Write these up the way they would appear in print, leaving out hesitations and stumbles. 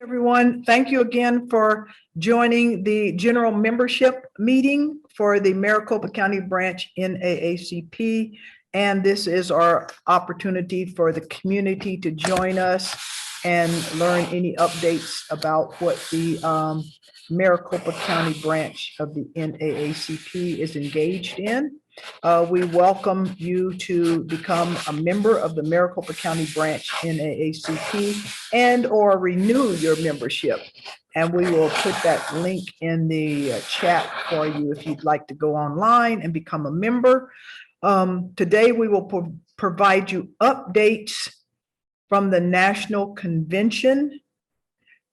Everyone, thank you again for joining the general membership meeting for the Maricopa County Branch NAACP. And this is our opportunity for the community to join us and learn any updates about what the Maricopa County branch of the NAACP is engaged in. We welcome you to become a member of the Maricopa County branch NAACP and/or renew your membership. And we will put that link in the chat for you if you'd like to go online and become a member. Today, we will provide you updates from the National Convention,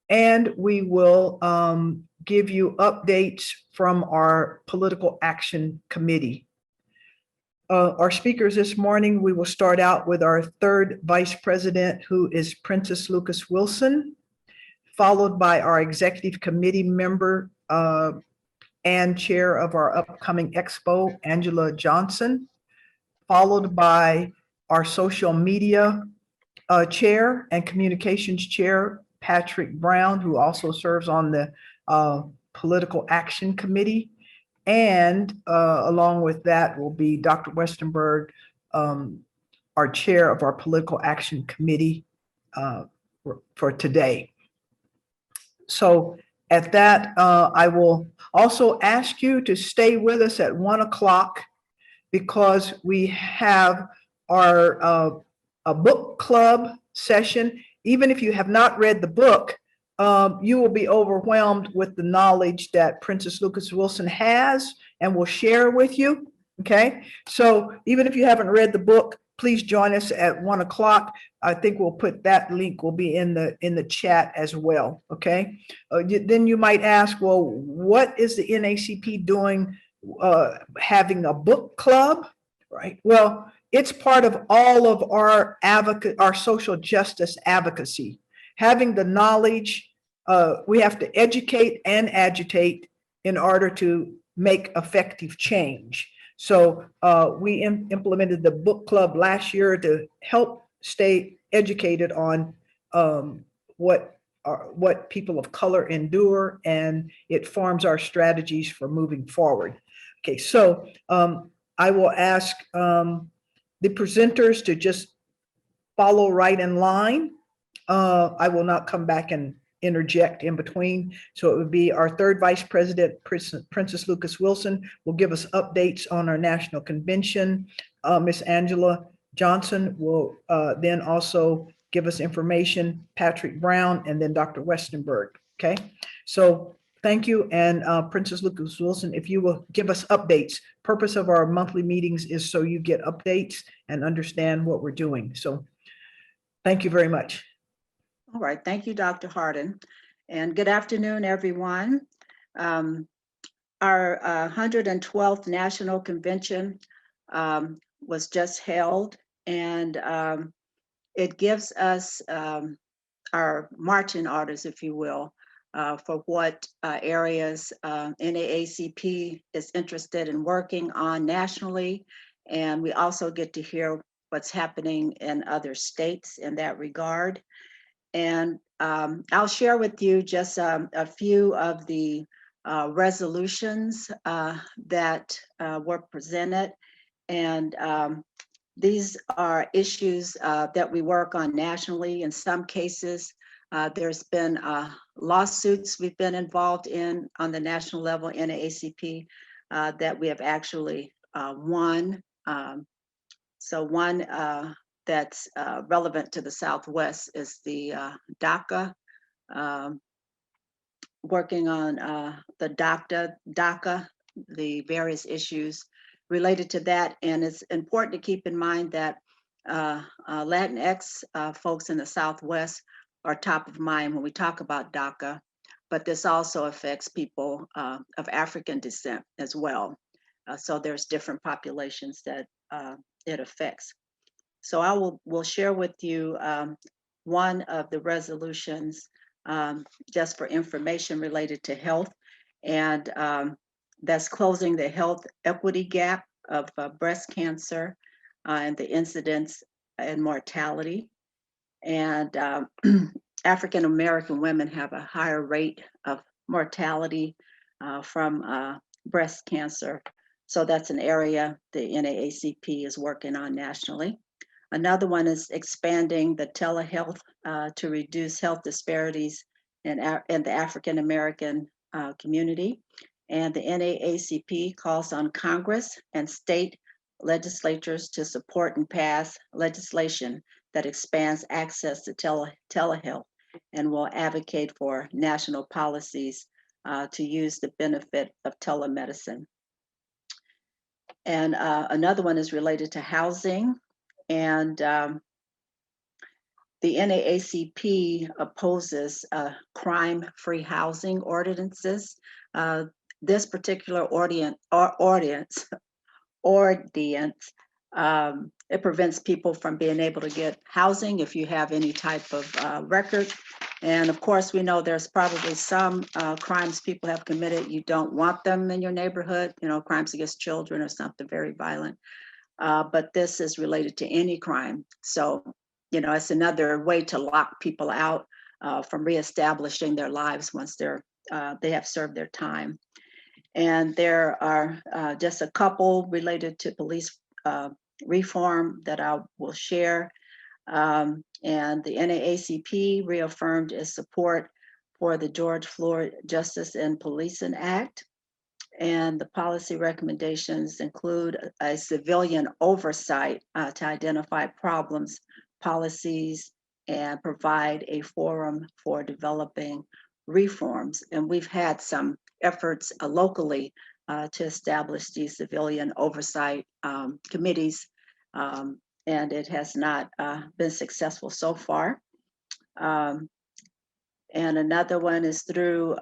and we will give you updates from our Political Action Committee. Our speakers this morning, we will start out with our third vice president, who is Princess Lucas Wilson, followed by our executive committee member and chair of our upcoming expo, Angela Johnson, followed by our social media chair and communications chair, Patrick Brown, who also serves on the Political Action Committee. And along with that will be Dr. Westenberg, our chair of our Political Action Committee for today. So at that, I will also ask you to stay with us at 1 o'clock because we have our a book club session. Even if you have not read the book, you will be overwhelmed with the knowledge that Princess Lucas Wilson has and will share with you. Okay, so even if you haven't read the book, please join us at 1 o'clock. I think we'll put that link will be in the chat as well. Okay, then you might ask, well, what is the NAACP doing having a book club, right? Well, it's part of all of our social justice advocacy. Having the knowledge, we have to educate and agitate in order to make effective change. So we implemented the book club last year to help stay educated on what people of color endure, and it forms our strategies for moving forward. Okay, so I will ask the presenters to just follow right in line. I will not come back and interject in between. So it would be our third vice president, Princess Lucas Wilson, will give us updates on our national convention. Miss Angela Johnson will then also give us information, Patrick Brown, and then Dr. Westenberg. Okay, so thank you. And Princess Lucas Wilson, if you will give us updates. Purpose of our monthly meetings is so you get updates and understand what we're doing. So thank you very much. All right, thank you, Dr. Hardin. And good afternoon, everyone. Our 112th National Convention was just held, and it gives us our marching orders, if you will, for what areas NAACP is interested in working on nationally. And we also get to hear what's happening in other states in that regard. And I'll share with you just a few of the resolutions that were presented. And these are issues that we work on nationally. In some cases, there's been lawsuits we've been involved in on the national level, NAACP, that we have actually won. So one that's relevant to the Southwest is the DACA, working on the DACA, the various issues related to that. And it's important to keep in mind that Latinx folks in the Southwest are top of mind when we talk about DACA, but this also affects people of African descent as well. So there's different populations that it affects. So I will share with you one of the resolutions just for information related to health, and that's closing the health equity gap of breast cancer and the incidence and mortality. And African American women have a higher rate of mortality from breast cancer. So that's an area the NAACP is working on nationally. Another one is expanding the telehealth to reduce health disparities in the African American community. And the NAACP calls on Congress and state legislatures to support and pass legislation that expands access to telehealth and will advocate for national policies to use the benefit of telemedicine. And another one is related to housing. And the NAACP opposes crime-free housing ordinances. This particular ordinance, it prevents people from being able to get housing if you have any type of record. And of course, we know there's probably some crimes people have committed. You don't want them in your neighborhood, crimes against children or something very violent. But this is related to any crime. So, it's another way to lock people out from reestablishing their lives once they have served their time. And there are just a couple related to police reform that I will share. And the NAACP reaffirmed its support for the George Floyd Justice and Policing Act. And the policy recommendations include a civilian oversight to identify problems, policies, and provide a forum for developing reforms. And we've had some efforts locally to establish these civilian oversight committees, and it has not been successful so far. And another one is through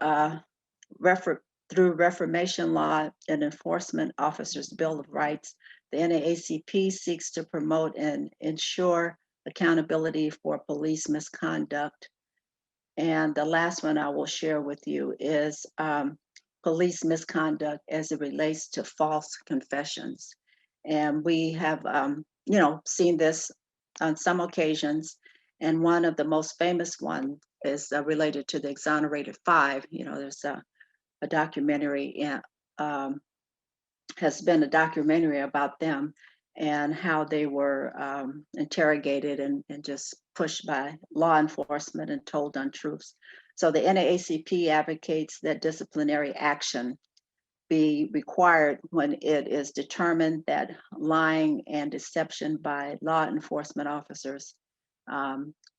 Reformation Law and Enforcement Officers' Bill of Rights. The NAACP seeks to promote and ensure accountability for police misconduct. And the last one I will share with you is police misconduct as it relates to false confessions. And we have, seen this on some occasions. And one of the most famous ones is related to the Exonerated Five. There's a documentary, has been a documentary about them and how they were interrogated and just pushed by law enforcement and told untruths. So the NAACP advocates that disciplinary action be required when it is determined that lying and deception by law enforcement officers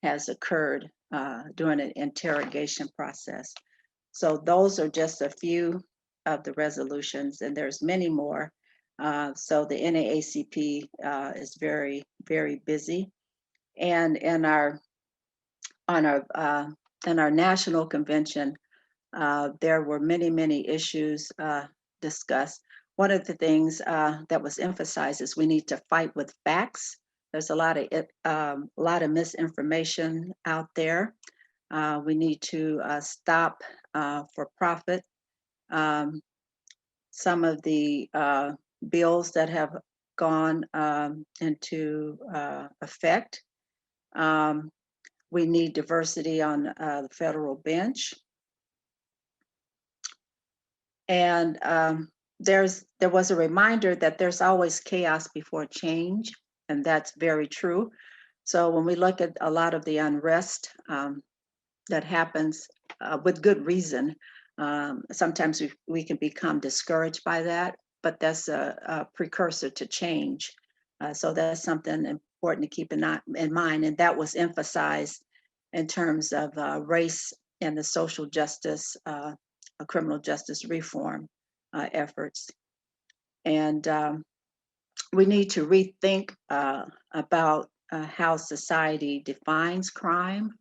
has occurred during an interrogation process. So those are just a few of the resolutions, and there's many more. So the NAACP is very, very busy. And in our national convention, there were many, many issues discussed. One of the things that was emphasized is we need to fight with facts. There's a lot of misinformation out there. We need to stop for profit. Some of the bills that have gone into effect. We need diversity on the federal bench. And there was a reminder that there's always chaos before change, and that's very true. So when we look at a lot of the unrest that happens with good reason, sometimes we can become discouraged by that, but that's a precursor to change. So that's something important to keep in mind, and that was emphasized in terms of race and the social justice, criminal justice reform efforts. And we need to rethink about how society defines crime.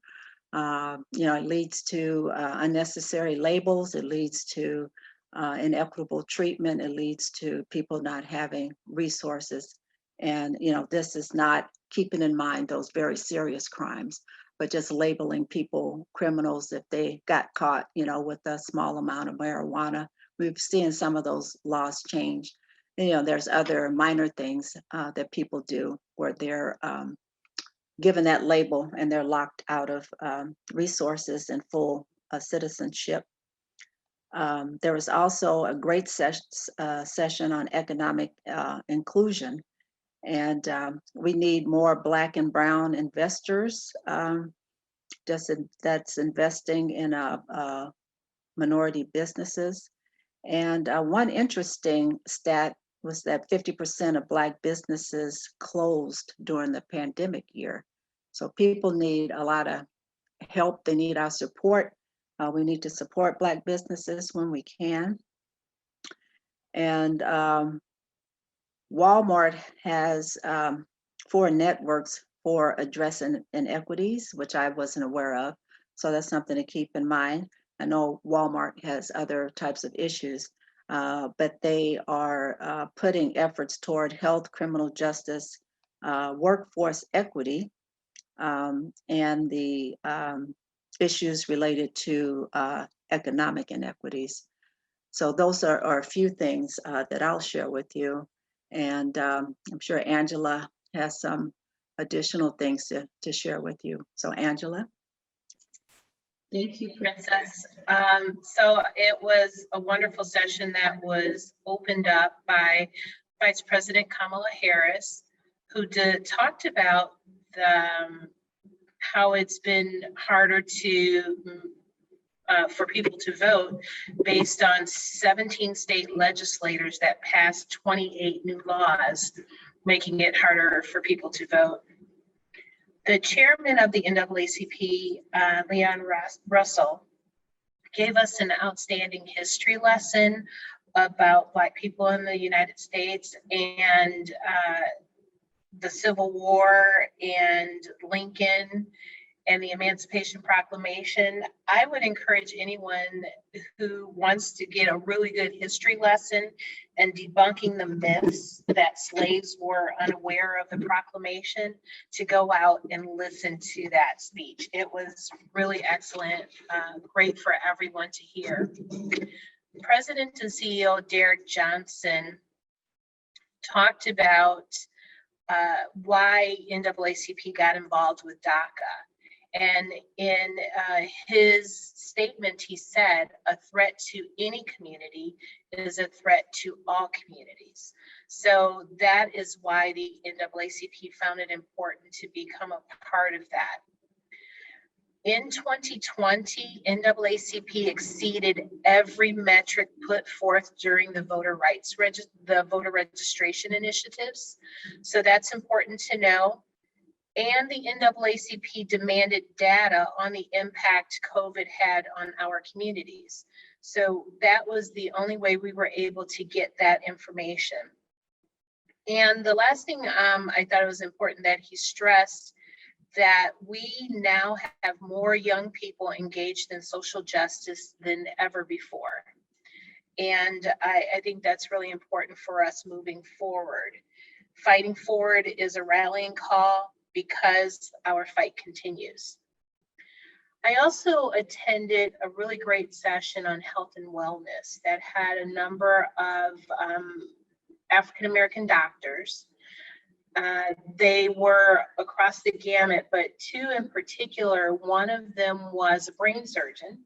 It leads to unnecessary labels. It leads to inequitable treatment. It leads to people not having resources. And, this is not keeping in mind those very serious crimes, but just labeling people criminals if they got caught, with a small amount of marijuana. We've seen some of those laws change. There's other minor things that people do where they're given that label, and they're locked out of resources and full citizenship. There was also a great session on economic inclusion, and we need more Black and Brown investors that's investing in minority businesses. And one interesting stat was that 50% of Black businesses closed during the pandemic year. So people need a lot of help. They need our support. We need to support Black businesses when we can. And Walmart has 4 networks for addressing inequities, which I wasn't aware of. So that's something to keep in mind. I know Walmart has other types of issues, but they are putting efforts toward health, criminal justice, workforce equity, and the issues related to economic inequities. So those are a few things that I'll share with you. And I'm sure Angela has some additional things to share with you. So Angela. Thank you, Princess. So it was a wonderful session that was opened up by Vice President Kamala Harris, who talked about how it's been harder for people to vote based on 17 state legislators that passed 28 new laws, making it harder for people to vote. The chairman of the NAACP, Leon Russell, gave us an outstanding history lesson about Black people in the United States and the Civil War and Lincoln and the Emancipation Proclamation. I would encourage anyone who wants to get a really good history lesson and debunking the myths that slaves were unaware of the proclamation to go out and listen to that speech. It was really excellent, great for everyone to hear. President and CEO Derek Johnson talked about why NAACP got involved with DACA. And in his statement, he said, a threat to any community is a threat to all communities. So that is why the NAACP found it important to become a part of that. In 2020, NAACP exceeded every metric put forth during the voter registration initiatives. So that's important to know. And the NAACP demanded data on the impact COVID had on our communities. So that was the only way we were able to get that information. And the last thing I thought it was important that he stressed that we now have more young people engaged in social justice than ever before. And I think that's really important for us moving forward. Fighting Forward is a rallying call because our fight continues. I also attended a really great session on health and wellness that had a number of African-American doctors. They were across the gamut, but 2 in particular, one of them was a brain surgeon.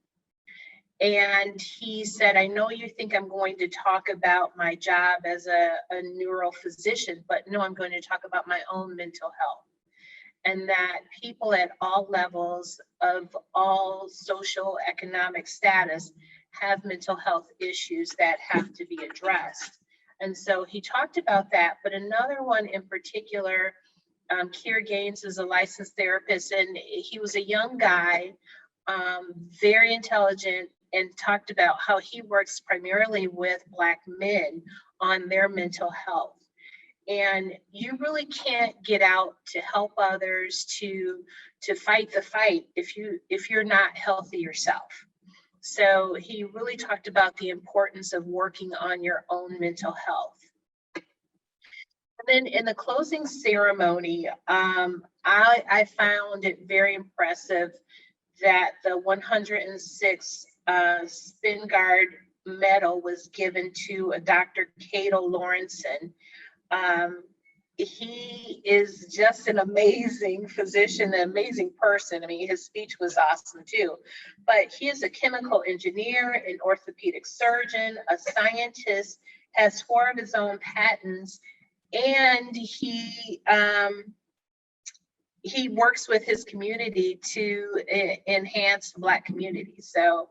And he said, I know you think I'm going to talk about my job as a neurophysician, but no, I'm going to talk about my own mental health. And that people at all levels of all social economic status have mental health issues that have to be addressed. And so he talked about that, but another one in particular, Keir Gaines is a licensed therapist, and he was a young guy, very intelligent, and talked about how he works primarily with Black men on their mental health. And you really can't get out to help others to fight the fight if you're not healthy yourself. So he really talked about the importance of working on your own mental health. And then in the closing ceremony, I found it very impressive that the 106 Spingard Medal was given to Dr. Cato Lawrenson. he is just an amazing physician, an amazing person. I mean, his speech was awesome too. But he is a chemical engineer, an orthopedic surgeon, a scientist, has 4 of his own patents, and he works with his community to enhance the Black community. So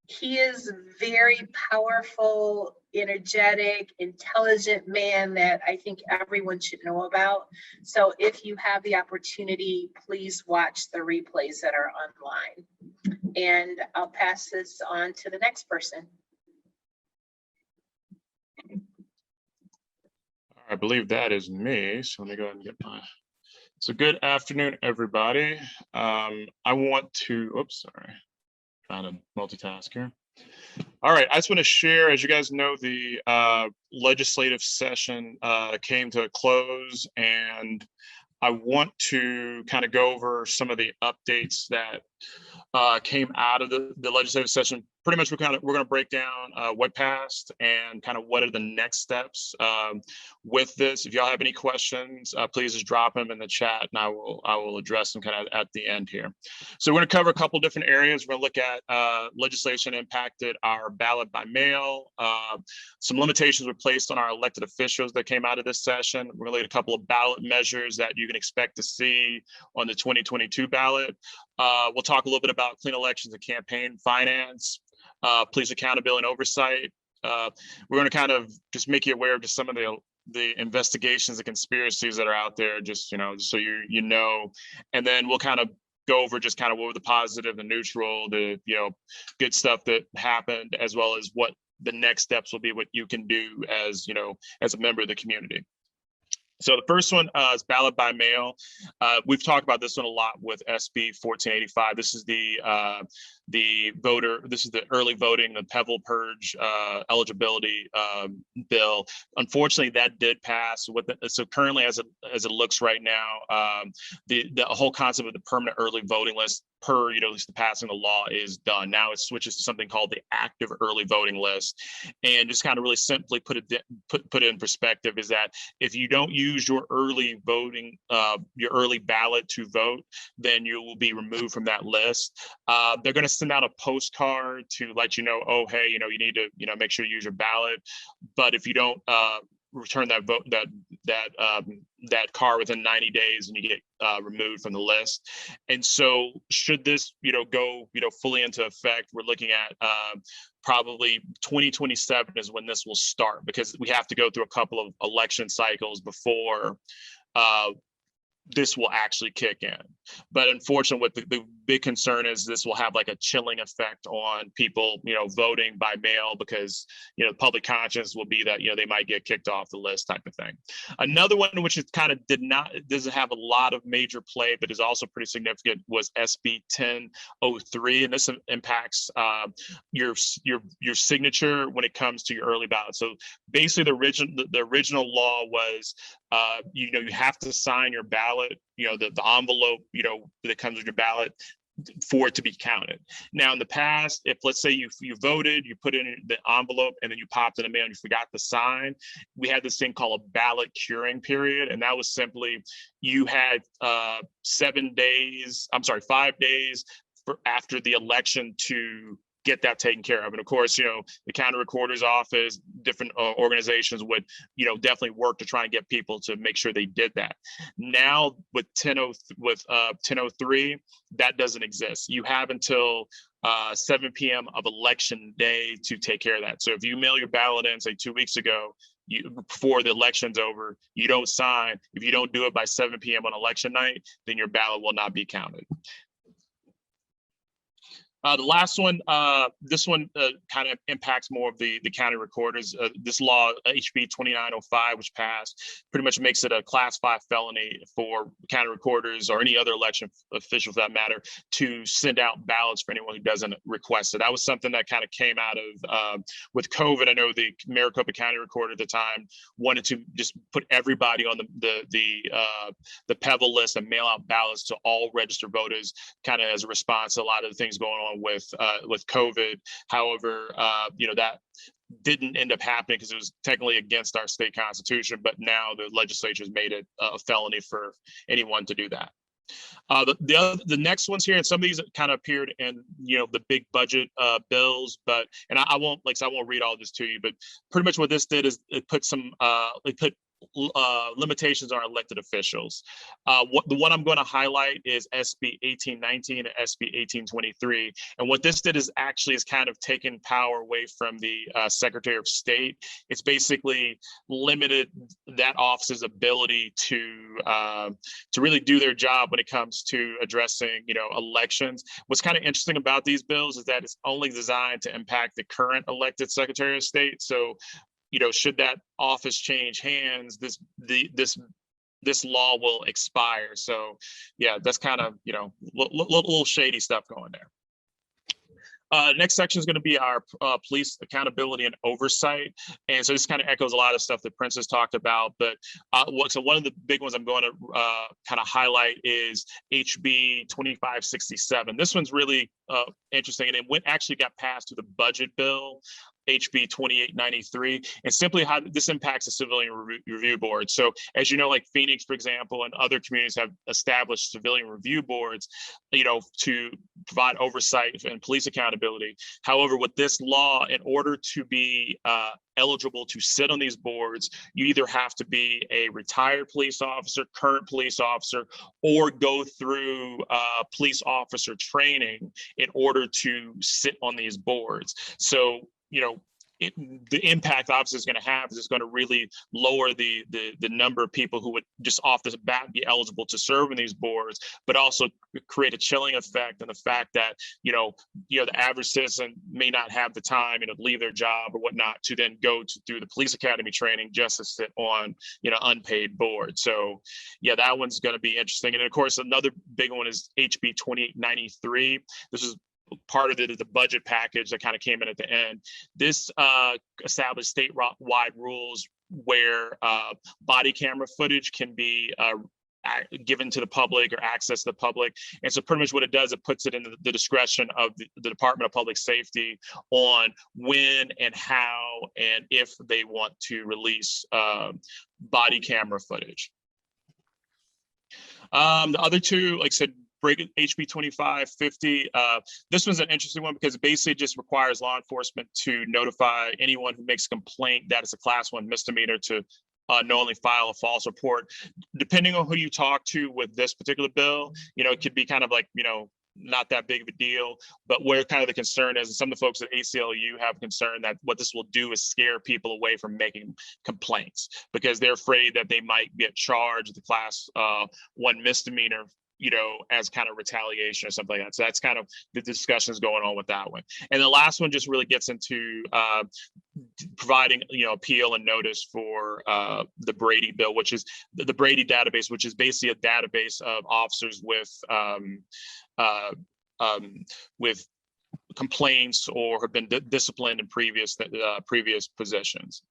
he is very powerful, energetic, intelligent man that I think everyone should know about. So if you have the opportunity, please watch the replays that are online. And I'll pass this on to the next person. I believe that is me. So let me go ahead and get my. So good afternoon, everybody. I want to, oops, sorry, trying to multitask here. All right, I just want to share, as you guys know, the legislative session came to a close, and I want to kind of go over some of the updates that came out of the legislative session. Pretty much, we're going to break down what passed and kind of what are the next steps with this. If y'all have any questions, please just drop them in the chat, and I will address them kind of at the end here. So we're going to cover a couple different areas. We're going to look at legislation impacted our ballot by mail. Some limitations were placed on our elected officials that came out of this session. We're going to look at a couple of ballot measures that you can expect to see on the 2022 ballot. We'll talk a little bit about clean elections and campaign finance, police accountability and oversight. We're going to kind of just make you aware of just some of the investigations and conspiracies that are out there, just, so you know, and then we'll kind of go over just kind of what were the positive, the neutral, the, good stuff that happened, as well as what the next steps will be, what you can do as, as a member of the community. So the first one is ballot by mail. We've talked about this one a lot with SB 1485. This is the early voting, the Pebble Purge eligibility bill. Unfortunately, that did pass. So currently, as it looks right now, the whole concept of the permanent early voting list, per at least the passing of the law, is done. Now it switches to something called the active early voting list. And just kind of really simply put it in perspective is that if you don't use your early voting, your early ballot to vote, then you will be removed from that list. They're going to send out a postcard to let you know, oh, hey, you need to, make sure you use your ballot. But if you don't return that vote, that card within 90 days, and you get removed from the list. And so should this, go, fully into effect, we're looking at probably 2027 is when this will start, because we have to go through a couple of election cycles before this will actually kick in. But unfortunately, what the big concern is, this will have like a chilling effect on people, voting by mail, because, public conscience will be that, they might get kicked off the list, type of thing. Another one, which is kind of doesn't have a lot of major play, but is also pretty significant, was SB 1003. And this impacts your signature when it comes to your early ballot. So basically the original law was, you have to sign your ballot, the envelope, that comes with your ballot, for it to be counted. Now, in the past, if let's say you voted, you put in the envelope, and then you popped in the mail and you forgot to sign, we had this thing called a ballot curing period. And that was simply, you had 5 days after the election to get that taken care of. And of course, the county recorder's office, different organizations would, definitely work to try and get people to make sure they did that. Now with 1003, that doesn't exist. You have until 7 p.m. of election day to take care of that. So if you mail your ballot in, say 2 weeks ago, before the election's over, you don't sign. If you don't do it by 7 p.m. on election night, then your ballot will not be counted. The last one, this one kind of impacts more of the county recorders. This law, HB 2905, which passed, pretty much makes it a Class 5 felony for county recorders or any other election official, for that matter, to send out ballots for anyone who doesn't request it. That was something that kind of came out of with COVID. I know the Maricopa County recorder at the time wanted to just put everybody on the Pebble list and mail out ballots to all registered voters, kind of as a response to a lot of the things going on with COVID. However, didn't end up happening because it was technically against our state constitution, but now the legislature's made it a felony for anyone to do that. The next ones here, and some of these kind of appeared in the big budget bills, but I won't read all this to you, but pretty much what this did is it put limitations on elected officials. The one I'm going to highlight is SB 1819 and SB 1823. And what this did is kind of taken power away from the Secretary of State. It's basically limited that office's ability to really do their job when it comes to addressing elections. What's kind of interesting about these bills is that it's only designed to impact the current elected Secretary of State. So should that office change hands, this law will expire. So yeah, that's kind of little shady stuff going there. Next section is going to be our police accountability and oversight. And so this kind of echoes a lot of stuff that Prince has talked about. But so one of the big ones I'm going to kind of highlight is HB 2567. This one's really interesting, and it actually got passed through the budget bill, HB 2893, and simply how this impacts the civilian review board. So as you know, like Phoenix, for example, and other communities have established civilian review boards, to provide oversight and police accountability. However, with this law, in order to be eligible to sit on these boards, you either have to be a retired police officer, current police officer, or go through police officer training in order to sit on these boards. So the impact obviously is going to have is it's going to really lower the number of people who would just off the bat be eligible to serve in these boards, but also create a chilling effect and the fact that the average citizen may not have the time to leave their job or whatnot to then go through the police academy training just to sit on unpaid board. So yeah, that one's going to be interesting. And of course, another big one is HB 2893. This is part of it is the budget package that kind of came in at the end. This established statewide rules where body camera footage can be given to the public or access to the public. And so pretty much what it does, it puts it in the discretion of the Department of Public Safety on when and how and if they want to release body camera footage. The other two, like I said, HB 2550. This one's an interesting one because it basically just requires law enforcement to notify anyone who makes a complaint that it's a class 1 misdemeanor to knowingly file a false report. Depending on who you talk to with this particular bill, it could be kind of like, not that big of a deal, but where kind of the concern is, and some of the folks at ACLU have concern that what this will do is scare people away from making complaints because they're afraid that they might get charged the class 1 misdemeanor as kind of retaliation or something like that. So that's kind of the discussions going on with that one. And the last one just really gets into providing, appeal and notice for the Brady bill, which is the Brady database, which is basically a database of officers with complaints or have been disciplined in previous positions.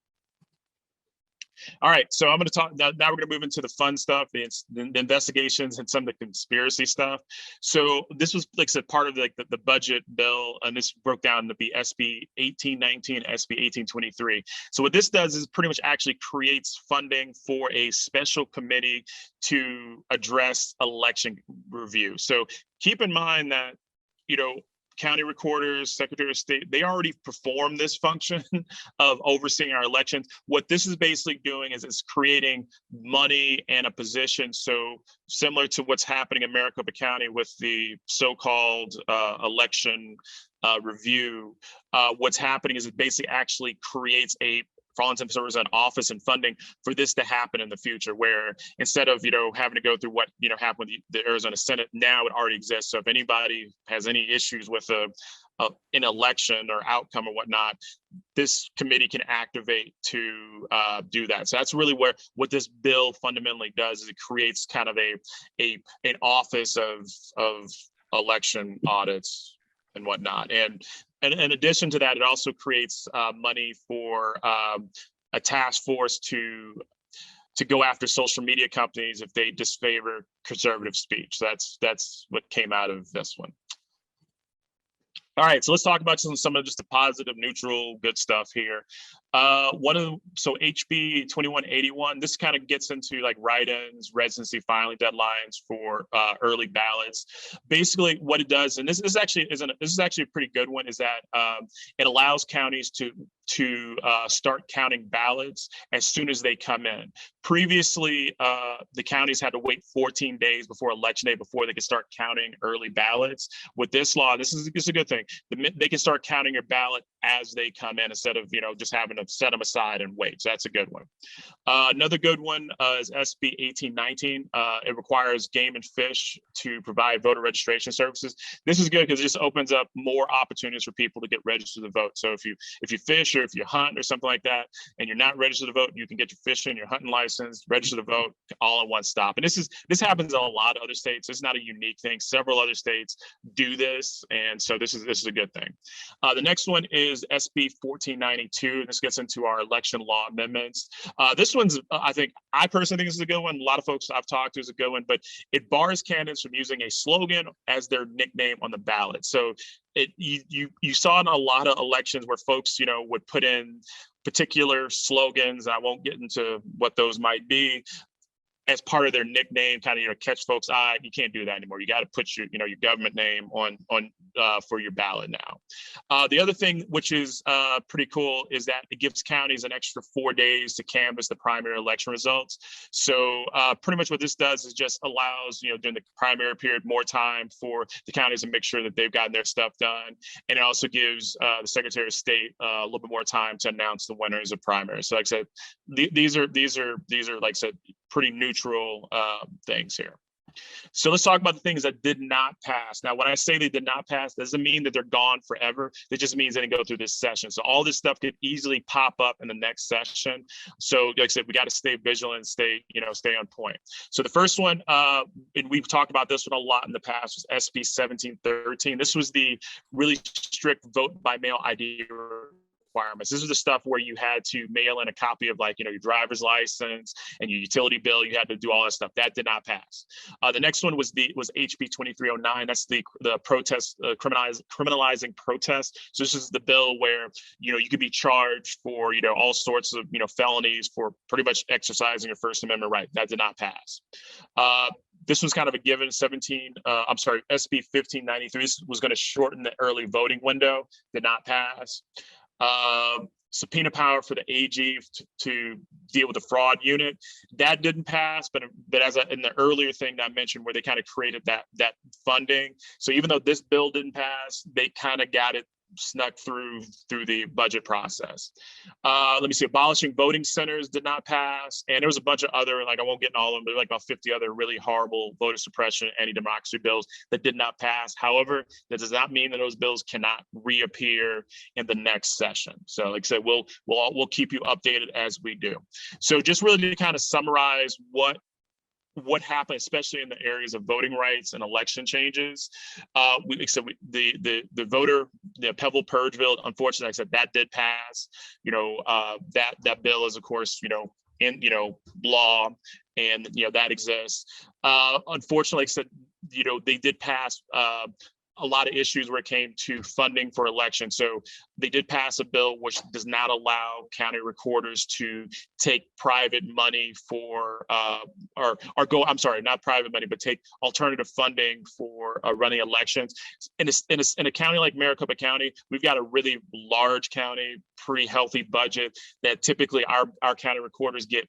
All right, so I'm going to talk now. We're going to move into the fun stuff, the investigations and some of the conspiracy stuff. So this was, like I said, part of the budget bill, and this broke down to be SB 1819, SB 1823. So what this does is pretty much actually creates funding for a special committee to address election review. So keep in mind that, county recorders, Secretary of State, they already perform this function of overseeing our elections. What this is basically doing is it's creating money and a position. So similar to what's happening in Maricopa County with the so-called election review, what's happening is it basically actually creates for all intents and purposes, an office and funding for this to happen in the future, where instead of having to go through what happened with the Arizona Senate, now it already exists. So if anybody has any issues with an election or outcome or whatnot, this committee can activate to do that. So that's really what this bill fundamentally does, is it creates kind of an office of election audits and whatnot. And in addition to that, it also creates money for a task force to go after social media companies if they disfavor conservative speech. So that's what came out of this one. All right, so let's talk about some of just the positive, neutral, good stuff here. So HB 2181, this kind of gets into like write-ins, residency filing deadlines for early ballots. Basically, what it does, and this is actually a pretty good one, is that it allows counties to start counting ballots as soon as they come in. Previously, the counties had to wait 14 days before election day before they could start counting early ballots. With this law, this is a good thing. They can start counting your ballot as they come in instead of just having to set them aside and wait. So that's a good one. Another good one is SB 1819. It requires Game and Fish to provide voter registration services. This is good because it just opens up more opportunities for people to get registered to vote. So if you fish or if you hunt or something like that, and you're not registered to vote, you can get your fishing, your hunting license, register to vote all in one stop. And this happens in a lot of other states. It's not a unique thing. Several other states do this, and so this is a good thing. The next one is SB 1492. This gets into our election law amendments. This one's, I personally think this is a good one. A lot of folks I've talked to is a good one, but it bars candidates from using a slogan as their nickname on the ballot. So you saw in a lot of elections where folks, would put in particular slogans. I won't get into what those might be as part of their nickname, kind of catch folks' eye. You can't do that anymore. You got to put your your government name on for your ballot now. The other thing, which is pretty cool, is that it gives counties an extra 4 days to canvass the primary election results. So pretty much what this does is just allows during the primary period more time for the counties to make sure that they've gotten their stuff done, and it also gives the Secretary of State a little bit more time to announce the winners of primaries. So like I said, these are like I said, pretty neutral things here. So let's talk about the things that did not pass. Now, when I say they did not pass, doesn't mean that they're gone forever. It just means they didn't go through this session. So all this stuff could easily pop up in the next session. So like I said, we got to stay vigilant, stay on point. So the first one, and we've talked about this one a lot in the past, was SB 1713. This was the really strict vote by mail ID requirements. This is the stuff where you had to mail in a copy of your driver's license and your utility bill. You had to do all that stuff. That did not pass. The next one was HB 2309. That's the protest, criminalizing protest. So this is the bill where you could be charged for all sorts of felonies for pretty much exercising your First Amendment right. That did not pass. This was kind of a given. SB 1593 was going to shorten the early voting window. Did not pass. Subpoena power for the AG to deal with the fraud unit, that didn't pass, but as in the earlier thing that I mentioned where they kind of created that funding. So even though this bill didn't pass, they kind of got it snuck through the budget process. Let me see, abolishing voting centers did not pass, and there was a bunch of other, I won't get in all of them, but like about 50 other really horrible voter suppression, anti-democracy bills that did not pass. However, that does not mean that those bills cannot reappear in the next session. So like I said, we'll keep you updated as we do. So just really to kind of summarize what happened, especially in the areas of voting rights and election changes. The Pebble Purge bill, unfortunately, like I said, that did pass. That bill is, of course, in law, and that exists. Unfortunately, like I said, they did pass a lot of issues where it came to funding for elections. So they did pass a bill which does not allow county recorders to take private money for, not private money, but take alternative funding for running elections. In a county like Maricopa County, we've got a really large county, pretty healthy budget that typically our county recorders get,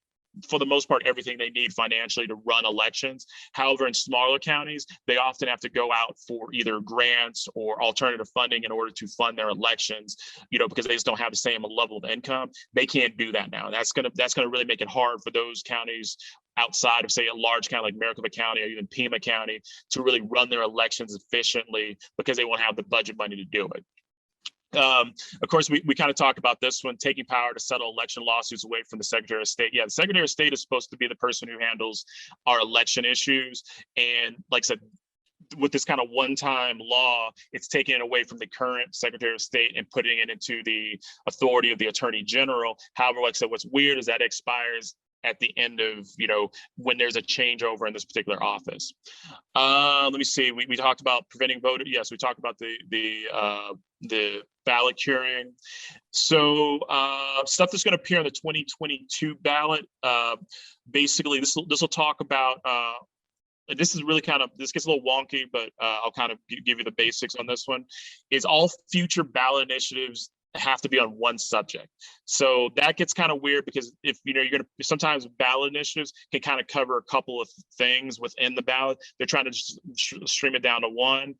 for the most part, everything they need financially to run elections. However, in smaller counties, they often have to go out for either grants or alternative funding in order to fund their elections, because they just don't have the same level of income. They can't do that now. That's gonna really make it hard for those counties outside of, say, a large county like Maricopa County or even Pima County to really run their elections efficiently, because they won't have the budget money to do it. Of course, we kind of talk about this one, taking power to settle election lawsuits away from the Secretary of State. Yeah, the Secretary of State is supposed to be the person who handles our election issues. And like I said, with this kind of one-time law, it's taking it away from the current Secretary of State and putting it into the authority of the Attorney General. However, like I said, what's weird is that expires at the end of, when there's a changeover in this particular office. Let me see. We talked about preventing voter. Yes, we talked about the ballot curing. So stuff that's going to appear on the 2022 ballot. Basically, this will talk about. This is really this gets a little wonky, but I'll kind of give you the basics on this one. Is all future ballot initiatives have to be on one subject. So that gets kind of weird because if sometimes ballot initiatives can kind of cover a couple of things within the ballot. They're trying to just stream it down to one.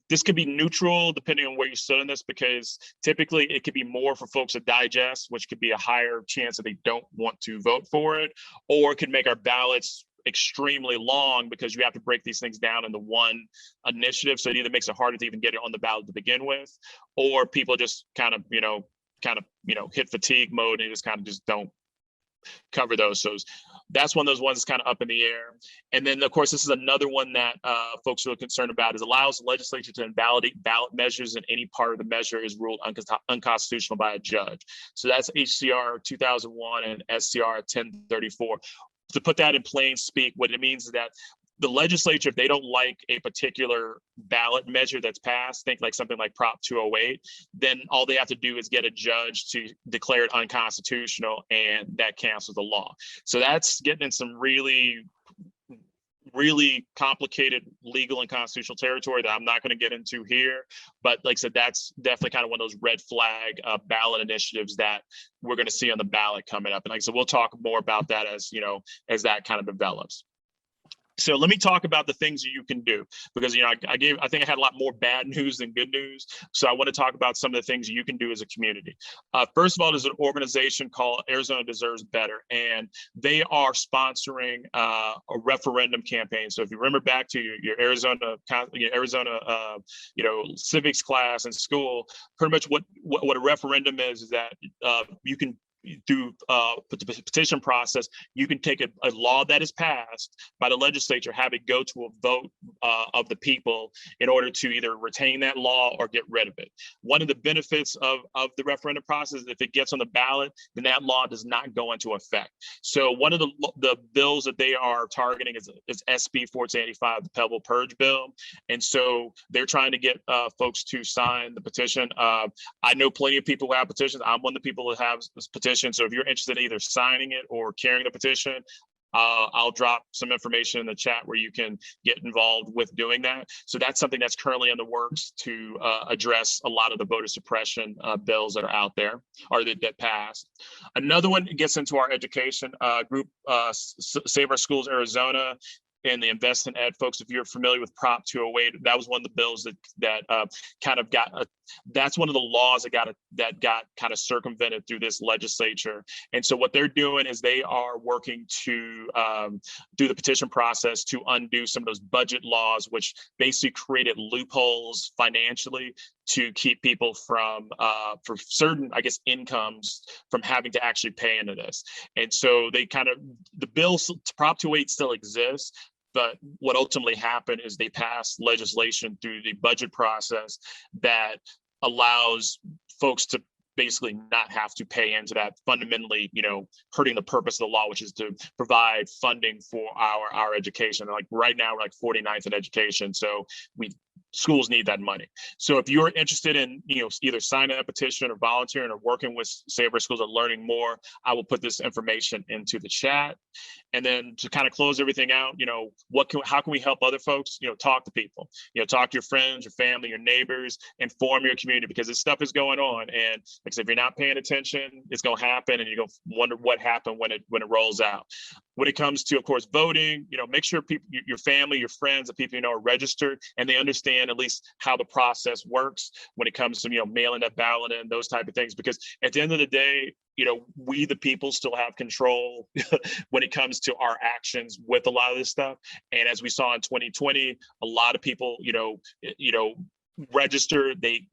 This could be neutral depending on where you sit in this, because typically it could be more for folks to digest, which could be a higher chance that they don't want to vote for it, or it could make our ballots extremely long because you have to break these things down into one initiative. So it either makes it harder to even get it on the ballot to begin with, or people just kind of hit fatigue mode and just kind of just don't cover those. So that's one of those ones that's kind of up in the air. And then of course, this is another one that folks are concerned about, is allows the legislature to invalidate ballot measures and any part of the measure is ruled unconstitutional by a judge. So that's HCR 2001 and SCR 1034. To put that in plain speak, what it means is that the legislature, if they don't like a particular ballot measure that's passed, think like something like Prop 208, then all they have to do is get a judge to declare it unconstitutional, and that cancels the law. So that's getting in some really complicated legal and constitutional territory that I'm not going to get into here. But like I said, that's definitely kind of one of those red flag ballot initiatives that we're going to see on the ballot coming up. And like I said, we'll talk more about that as that kind of develops. So let me talk about the things that you can do, because I think I had a lot more bad news than good news. So I want to talk about some of the things you can do as a community. First of all, there's an organization called Arizona Deserves Better, and they are sponsoring a referendum campaign. So if you remember back to your Arizona civics class in school, pretty much what a referendum is that you can, through the petition process, you can take a law that is passed by the legislature, have it go to a vote of the people in order to either retain that law or get rid of it. One of the benefits of the referendum process is if it gets on the ballot, then that law does not go into effect. So one of the bills that they are targeting is SB 1485, the Pebble Purge bill. And so they're trying to get folks to sign the petition. I know plenty of people who have petitions. I'm one of the people who have this petition. So if you're interested in either signing it or carrying the petition, I'll drop some information in the chat where you can get involved with doing that. So that's something that's currently in the works to address a lot of the voter suppression bills that are out there or that passed. Another one gets into our education group, Save Our Schools Arizona, and the Invest in Ed folks. If you're familiar with Prop 208, that was one of the bills that kind of got that's one of the laws that got kind of circumvented through this legislature. And so what they're doing is they are working to do the petition process to undo some of those budget laws, which basically created loopholes financially to keep people from, for certain, I guess, incomes from having to actually pay into this. And so they the bill, Prop 208 still exists, but what ultimately happened is they passed legislation through the budget process that allows folks to basically not have to pay into that, fundamentally, hurting the purpose of the law, which is to provide funding for our education. Like right now, we're like 49th in education. So schools need that money. So if you're interested in, either signing a petition or volunteering or working with Save Our Schools or learning more, I will put this information into the chat. And then to kind of close everything out, how can we help other folks? Talk to people, talk to your friends, your family, your neighbors, inform your community, because this stuff is going on. And like I said, if you're not paying attention, it's going to happen, and you're going to wonder what happened when it rolls out. When it comes to, of course, voting, make sure people, your family, your friends, the people are registered, and they understand at least how the process works when it comes to mailing that ballot in, those type of things. Because at the end of the day, we the people still have control when it comes to our actions with a lot of this stuff. And as we saw in 2020, a lot of people, registered, they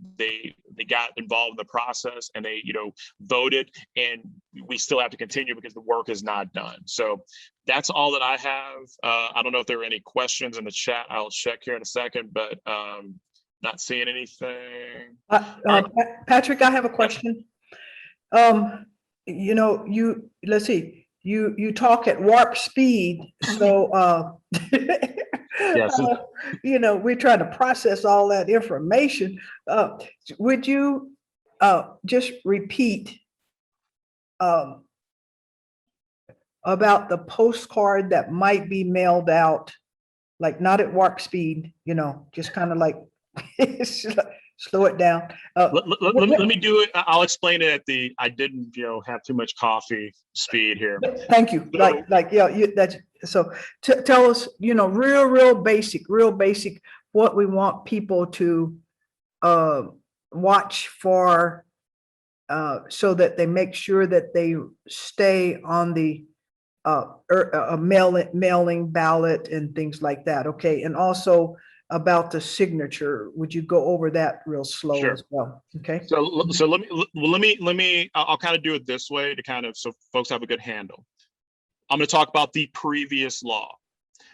got involved in the process, and they voted, and we still have to continue because the work is not done. So that's all that I have. I don't know if there are any questions in the chat. I'll check here in a second, but not seeing anything. Patrick, I have a question. Let's see, you talk at warp speed, so Yes. you know, we're trying to process all that information. Would you just repeat um, about the postcard that might be mailed out, like not at warp speed, you know, just kind of like slow it down. Let me do it. I'll explain it at the, I didn't, have too much coffee speed here. Thank you. Yeah, that's, so tell us, real basic, what we want people to watch for, so that they make sure that they stay on the mailing ballot and things like that. Okay. And also about the signature, would you go over that real slow Sure. as well? Okay. So let me, I'll kind of do it this way to kind of, so folks have a good handle. I'm going to talk about the previous law.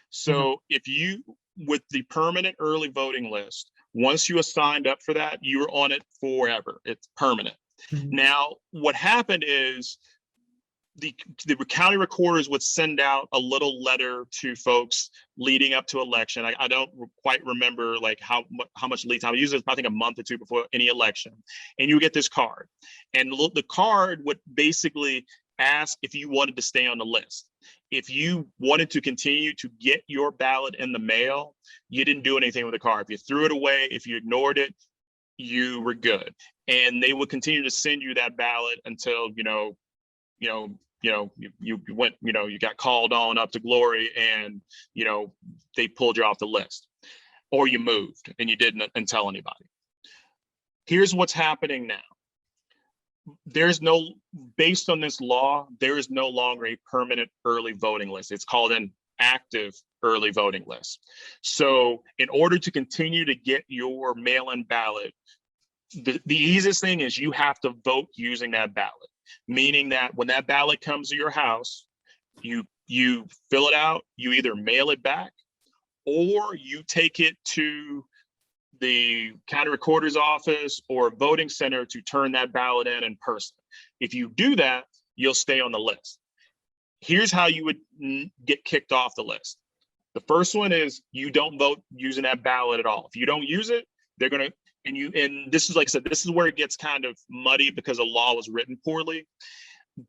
So if you, with the permanent early voting list, once you are signed up for that, you're on it forever. It's permanent. Now, what happened is the county recorders would send out a little letter to folks leading up to election. I don't quite remember like how much lead time. Usually I think a month or two before any election. And you get this card. And the card would basically ask if you wanted to stay on the list. If you wanted to continue to get your ballot in the mail, you didn't do anything with the card. If you threw it away, if you ignored it, you were good. And they would continue to send you that ballot until, you went, you got called on up to glory and, they pulled you off the list, or you moved and you didn't tell anybody. Here's what's happening now. Based on this law, there is no longer a permanent early voting list. It's called an active early voting list. So in order to continue to get your mail-in ballot, the easiest thing is you have to vote using that ballot, meaning that when that ballot comes to your house, you fill it out, you either mail it back or you take it to the county recorder's office or voting center to turn that ballot in person. If you do that, you'll stay on the list. Here's how you would get kicked off the list. The first one is you don't vote using that ballot at all. If you don't use it, they're going to, and this is, like I said, this is where it gets kind of muddy because the law was written poorly.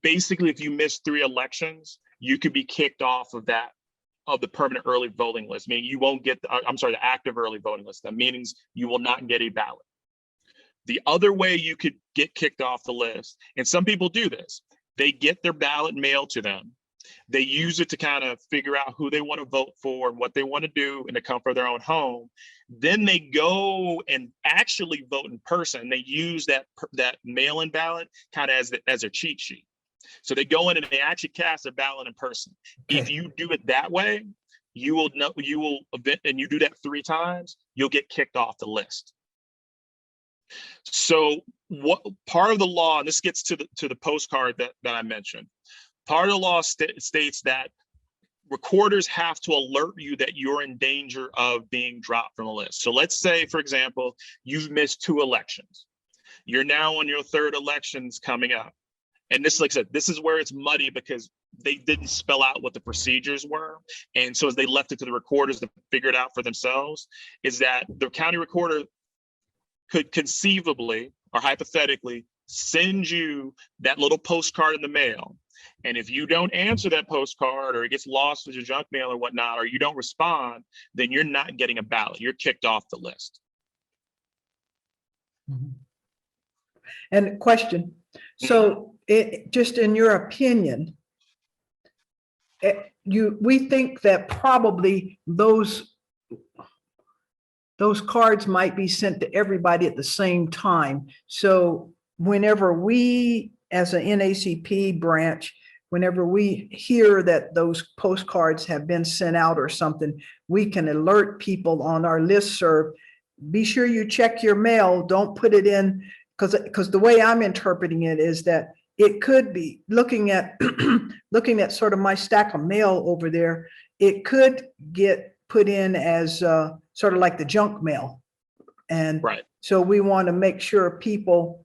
Basically, if you miss 3 elections, you could be kicked off of the permanent early voting list, meaning you won't get, the active early voting list. That means you will not get a ballot. The other way you could get kicked off the list, and some people do this, they get their ballot mailed to them. They use it to kind of figure out who they want to vote for and what they want to do in the comfort of their own home. Then they go and actually vote in person. They use that mail-in ballot kind of as their cheat sheet. So they go in and they actually cast a ballot in person. If you do it that way, you will and you do that 3 times, you'll get kicked off the list. So what part of the law, and this gets to the postcard that I mentioned, part of the law states that recorders have to alert you that you're in danger of being dropped from the list. So let's say, for example, you've missed 2 elections. You're now on your 3rd elections coming up. And this, like I said, this is where it's muddy because they didn't spell out what the procedures were. And so as they left it to the recorders to figure it out for themselves, is that the county recorder could conceivably or hypothetically send you that little postcard in the mail. And if you don't answer that postcard or it gets lost with your junk mail or whatnot, or you don't respond, then you're not getting a ballot. You're kicked off the list. And question, so just in your opinion, we think that probably those cards might be sent to everybody at the same time. So whenever we, as an NAACP branch, whenever we hear that those postcards have been sent out or something, we can alert people on our listserv. Be sure you check your mail. Don't put it in, because the way I'm interpreting it is that it could be looking at sort of my stack of mail over there. It could get put in as sort of like the junk mail. And right. So we want to make sure people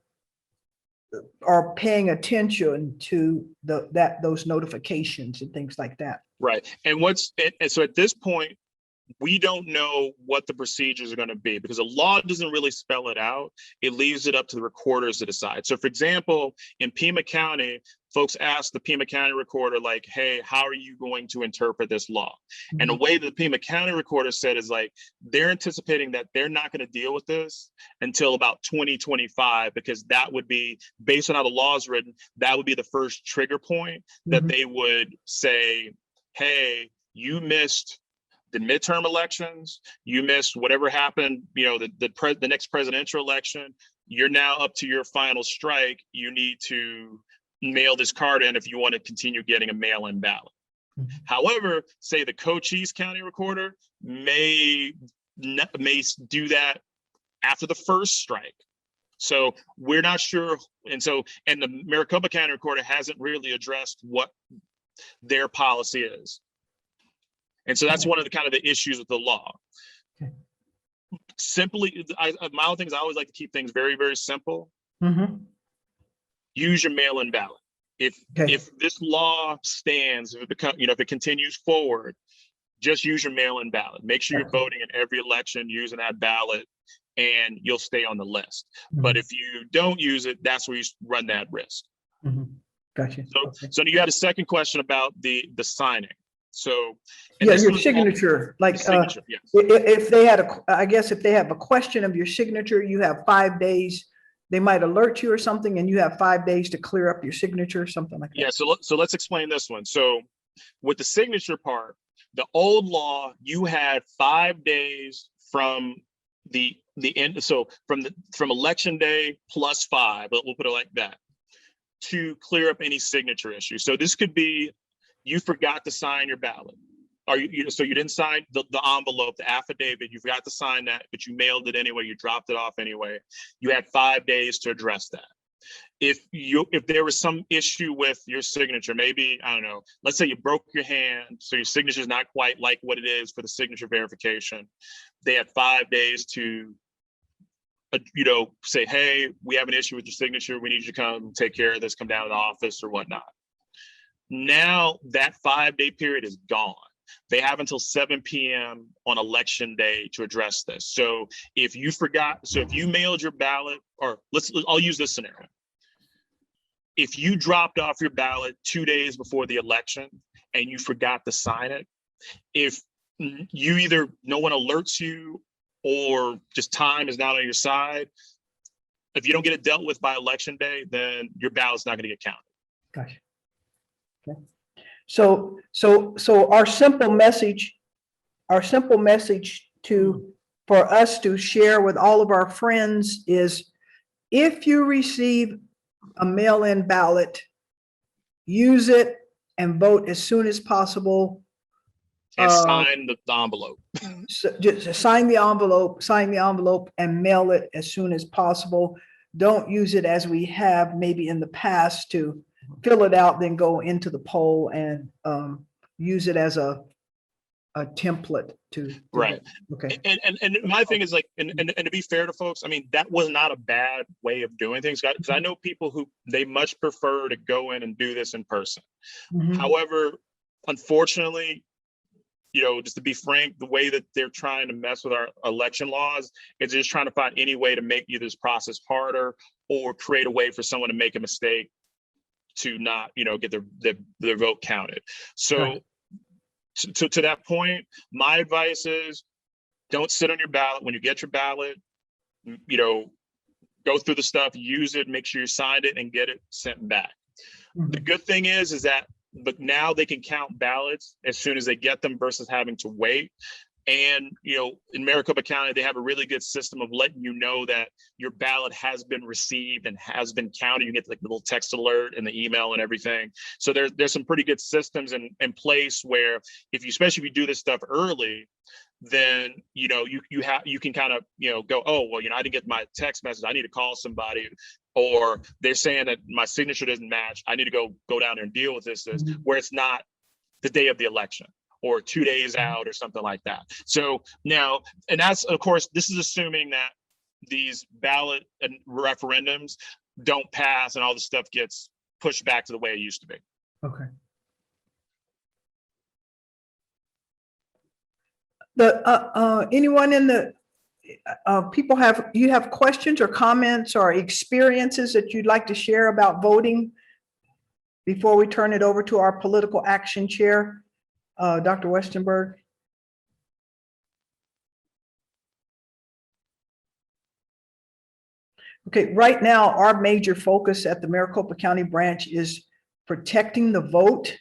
are paying attention to those notifications and things like that. Right. And so at this point, we don't know what the procedures are going to be because the law doesn't really spell it out. It leaves it up to the recorders to decide. So for example, in Pima County, folks asked the Pima County recorder, like, hey, how are you going to interpret this law? Mm-hmm. And the way that the Pima County recorder said is like, they're anticipating that they're not going to deal with this until about 2025, because that would be, based on how the law is written, that would be the first trigger point that Mm-hmm. they would say, hey, you missed the midterm elections, you missed whatever happened, the next presidential election, you're now up to your final strike. You need to mail this card in if you want to continue getting a mail-in ballot. Mhm. However, say the Cochise County recorder may do that after the first strike. So we're not sure. And the Maricopa County recorder hasn't really addressed what their policy is. And so that's one of the issues with the law. Okay. Simply, my own thing is I always like to keep things very, very simple. Mm-hmm. Use your mail-in ballot. If this law stands, if it continues forward, just use your mail-in ballot. Make sure you're voting in every election using that ballot, and you'll stay on the list. Mm-hmm. But if you don't use it, that's where you run that risk. Mm-hmm. Gotcha. So you had a second question about the signing. So yeah, your signature, like signature, yes. If they had if they have a question of your signature, you have 5 days. They might alert you or something, and you have 5 days to clear up your signature or something like that. Yeah. So let's explain this one. So with the signature part, the old law, you had 5 days from the end. So from election day plus 5, but we'll put it like that, to clear up any signature issue. So this could be, you forgot to sign your ballot, or so you didn't sign the envelope, the affidavit, you forgot to sign that, but you mailed it anyway, you dropped it off anyway. You had 5 days to address that. If there was some issue with your signature, maybe, I don't know, let's say you broke your hand, so your signature is not quite like what it is for the signature verification. They had 5 days to say, hey, we have an issue with your signature, we need you to come take care of this, come down to the office or whatnot. Now that 5-day period is gone. They have until 7 p.m. on election day to address this. So if you mailed your ballot, or I'll use this scenario. If you dropped off your ballot 2 days before the election and you forgot to sign it, if you either no one alerts you or just time is not on your side, if you don't get it dealt with by election day, then your ballot's not going to get counted. Gotcha. Okay. So our simple message for us to share with all of our friends is, if you receive a mail-in ballot, use it and vote as soon as possible. And sign the envelope. So just sign the envelope and mail it as soon as possible. Don't use it as we have maybe in the past to fill it out, then go into the poll and use it as a template to right. Okay. And my thing is like, and to be fair to folks, I mean, that was not a bad way of doing things, because I know people who they much prefer to go in and do this in person. Mm-hmm. However, unfortunately, just to be frank, the way that they're trying to mess with our election laws is just trying to find any way to make either this process harder or create a way for someone to make a mistake to not, get their vote counted. So right. to that point, my advice is, don't sit on your ballot. When you get your ballot, go through the stuff, use it, make sure you signed it and get it sent back. Mm-hmm. The good thing is that but now they can count ballots as soon as they get them versus having to wait. And, in Maricopa County, they have a really good system of letting you know that your ballot has been received and has been counted. You get like the little text alert and the email and everything. So there's some pretty good systems in place where especially if you do this stuff early, then, you can kind of, go, oh, well, I didn't get my text message, I need to call somebody. Or they're saying that my signature doesn't match, I need to go down there and deal with this, where it's not the day of the election or 2 days out or something like that. So now, and that's, of course, this is assuming that these ballot and referendums don't pass and all this stuff gets pushed back to the way it used to be. Okay. Anyone in the people you have questions or comments or experiences that you'd like to share about voting before we turn it over to our political action chair, Dr. Westenberg? Okay, right now, our major focus at the Maricopa County branch is protecting the vote.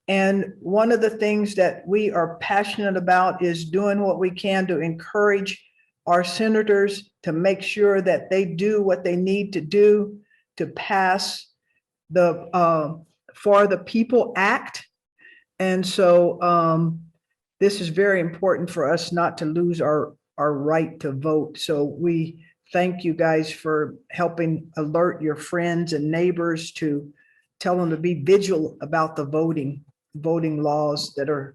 And one of the things that we are passionate about is doing what we can to encourage our senators to make sure that they do what they need to do to pass the For the People Act. And so this is very important for us not to lose our right to vote. So we thank you guys for helping alert your friends and neighbors to tell them to be vigilant about the voting laws that are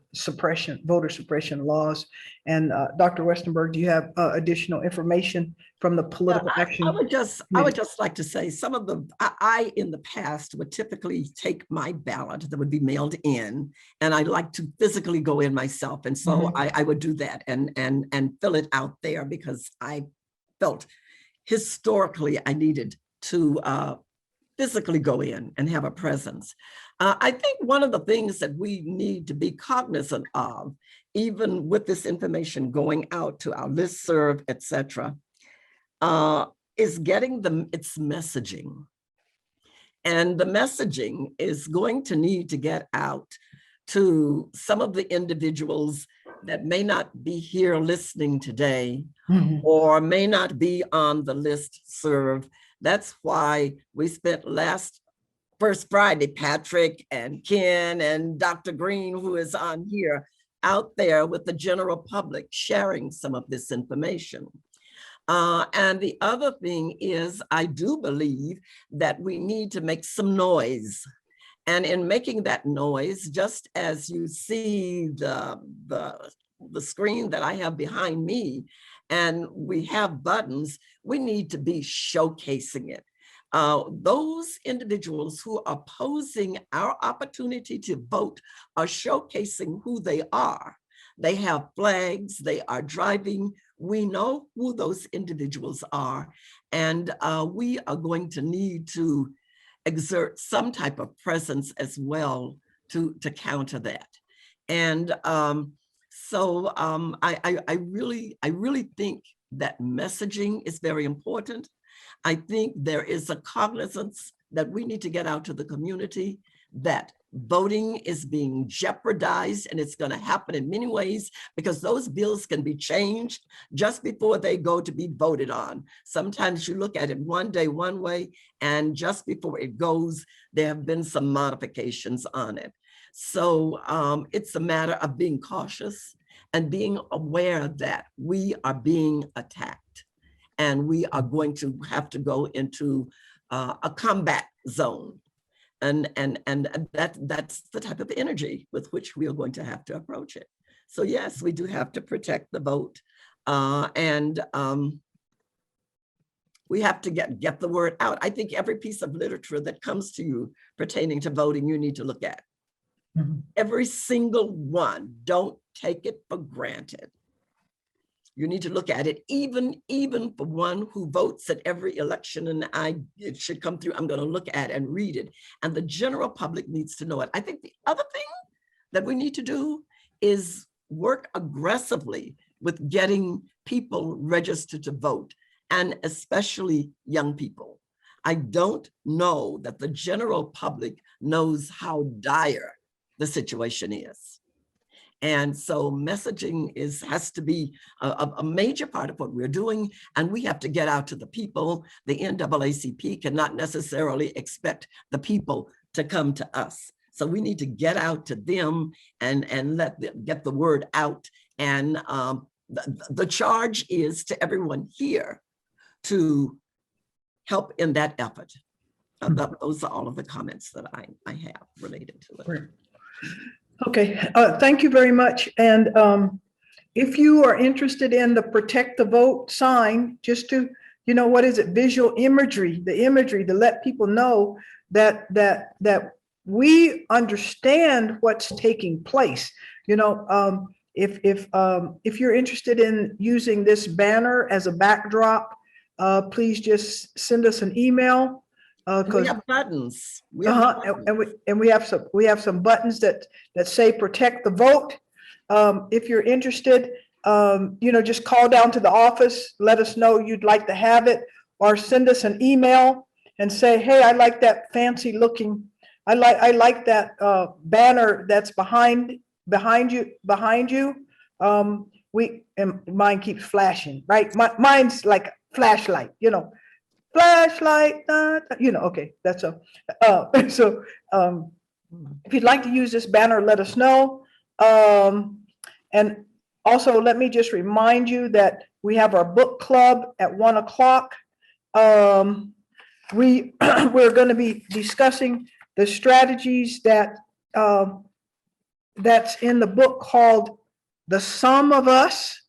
voter suppression laws. And Dr. Westenberg, do you have additional information from the political action? I would just like to say some of I in the past would typically take my ballot that would be mailed in, and I like to physically go in myself. And so I would do that and fill it out there because I felt historically I needed to physically go in and have a presence. I think one of the things that we need to be cognizant of, even with this information going out to our listserv, et cetera, is getting its messaging. And the messaging is going to need to get out to some of the individuals that may not be here listening today or may not be on the listserv. That's why we spent First Friday, Patrick and Ken and Dr. Green, who is on here, out there with the general public sharing some of this information. And the other thing is, I do believe that we need to make some noise. And in making that noise, just as you see the screen that I have behind me, and we have buttons, we need to be showcasing it. Those individuals who are opposing our opportunity to vote are showcasing who they are. They have flags, they are driving. We know who those individuals are, and we are going to need to exert some type of presence as well to counter that. And so I really think that messaging is very important. I think there is a cognizance that we need to get out to the community that voting is being jeopardized, and it's going to happen in many ways because those bills can be changed just before they go to be voted on. Sometimes you look at it one day one way, and just before it goes, there have been some modifications on it. So it's a matter of being cautious and being aware that we are being attacked. And we are going to have to go into a combat zone. And that's the type of energy with which we are going to have to approach it. So yes, we do have to protect the vote. And we have to get the word out. I think every piece of literature that comes to you pertaining to voting, you need to look at. Every single one, don't take it for granted. You need to look at it, even for one who votes at every election, and it should come through. I'm going to look at and read it, and the general public needs to know it. I think the other thing that we need to do is work aggressively with getting people registered to vote, and especially young people. I don't know that the general public knows how dire the situation is. And so messaging has to be a major part of what we're doing, and we have to get out to the people. The NAACP cannot necessarily expect the people to come to us. So we need to get out to them and get the word out. And the charge is to everyone here to help in that effort. Those are all of the comments that I have related to it. Great. Okay, thank you very much. And if you are interested in the Protect the Vote sign, just to what is it? Visual imagery, the imagery to let people know that we understand what's taking place. If you're interested in using this banner as a backdrop, please just send us an email. We have buttons. We have buttons. And we have some buttons that say protect the vote. If you're interested, just call down to the office, let us know you'd like to have it, or send us an email and say, hey, I like that fancy looking, I like that banner that's behind you. And mine keeps flashing, right? Mine's like a flashlight, flashlight, okay, that's so if you'd like to use this banner, let us know. And also, let me just remind you that we have our book club at 1 o'clock. We're going to be discussing the strategies that's in the book called The Sum of Us: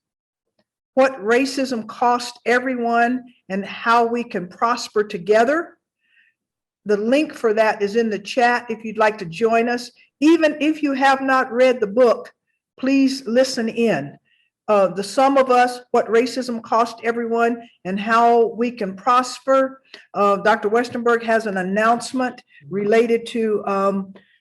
What Racism Cost Everyone and How We Can Prosper Together. The link for that is in the chat if you'd like to join us. Even if you have not read the book, please listen in. The Sum of Us: What Racism Cost Everyone and How We Can Prosper. Dr. Westenberg has an announcement related to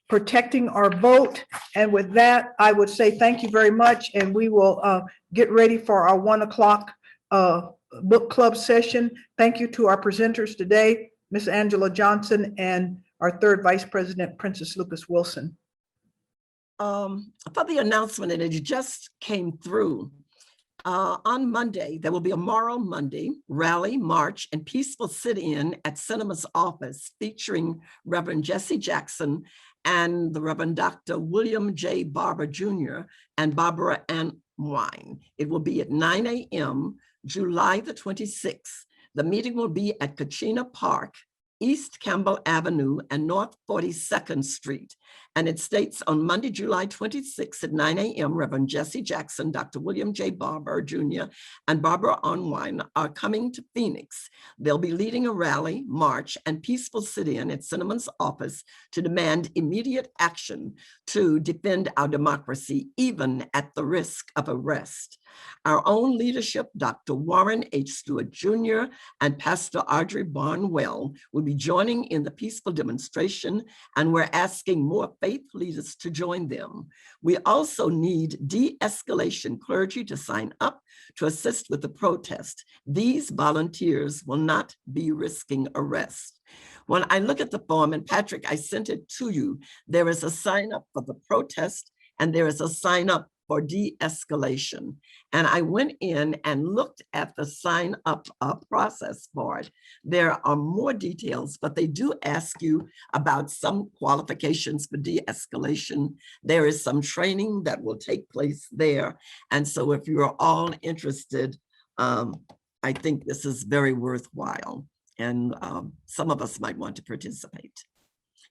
protecting our vote. And with that, I would say thank you very much. And we will get ready for our 1 o'clock book club session. Thank you to our presenters today, Ms. Angela Johnson, and our third Vice President, Princess Lucas Wilson. For the announcement, and it just came through, on Monday, there will be a Moral Monday rally, march, and peaceful sit-in at Cinema's office featuring Reverend Jesse Jackson and the Reverend Dr. William J. Barber Jr. and Barbara Ann Wine. It will be at 9 a.m., July the 26th. The meeting will be at Kachina Park, East Campbell Avenue and North 42nd Street. And it states on Monday, July 26th at 9 a.m., Reverend Jesse Jackson, Dr. William J. Barber Jr., and Barbara Unwine are coming to Phoenix. They'll be leading a rally, march, and peaceful sit-in at Cinema's office to demand immediate action to defend our democracy, even at the risk of arrest. Our own leadership, Dr. Warren H. Stewart Jr. and Pastor Audrey Barnwell will be joining in the peaceful demonstration, and we're asking more faith leaders to join them. We also need de-escalation clergy to sign up to assist with the protest. These volunteers will not be risking arrest. When I look at the form, and Patrick, I sent it to you, there is a sign up for the protest and there is a sign up for de-escalation. And I went in and looked at the sign up process for it. There are more details, but they do ask you about some qualifications for de-escalation. There is some training that will take place there. And so if you're all interested, I think this is very worthwhile. And some of us might want to participate.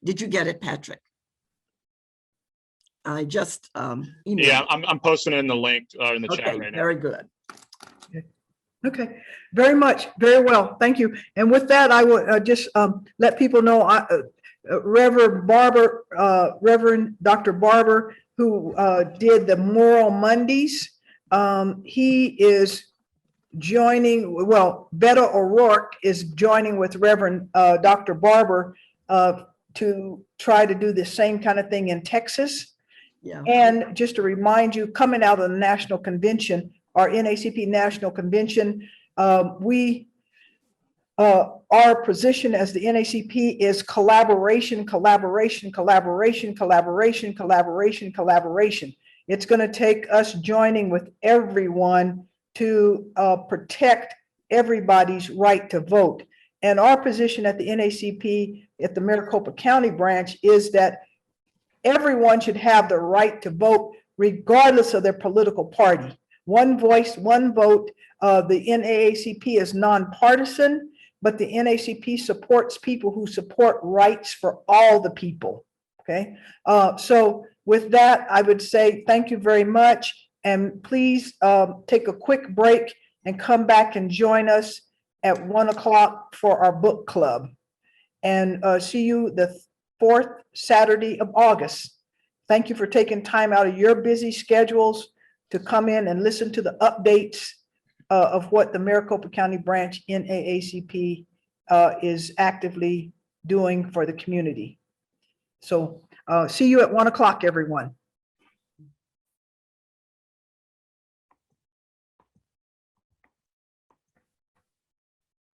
Did you get it, Patrick? I just emailed. Yeah, I'm posting in the link in the chat right now. Very good. Okay, very much, very well, thank you. And with that, I will just let people know, Reverend Dr. Barber, who did the Moral Mondays, he is joining, well, Beto O'Rourke is joining with Reverend Dr. Barber to try to do the same kind of thing in Texas. Yeah. And just to remind you, coming out of the National Convention, our NAACP National Convention, our position as the NAACP is collaboration, collaboration, collaboration, collaboration, collaboration, collaboration. It's going to take us joining with everyone to protect everybody's right to vote. And our position at the NAACP at the Maricopa County branch is that everyone should have the right to vote regardless of their political party. One voice, one vote. The NAACP is nonpartisan, but the NAACP supports people who support rights for all the people. Okay. So with that, I would say thank you very much. And please take a quick break and come back and join us at 1 o'clock for our book club. And see you the fourth Saturday of August. Thank you for taking time out of your busy schedules to come in and listen to the updates of what the Maricopa County Branch NAACP is actively doing for the community. So see you at 1 o'clock, everyone.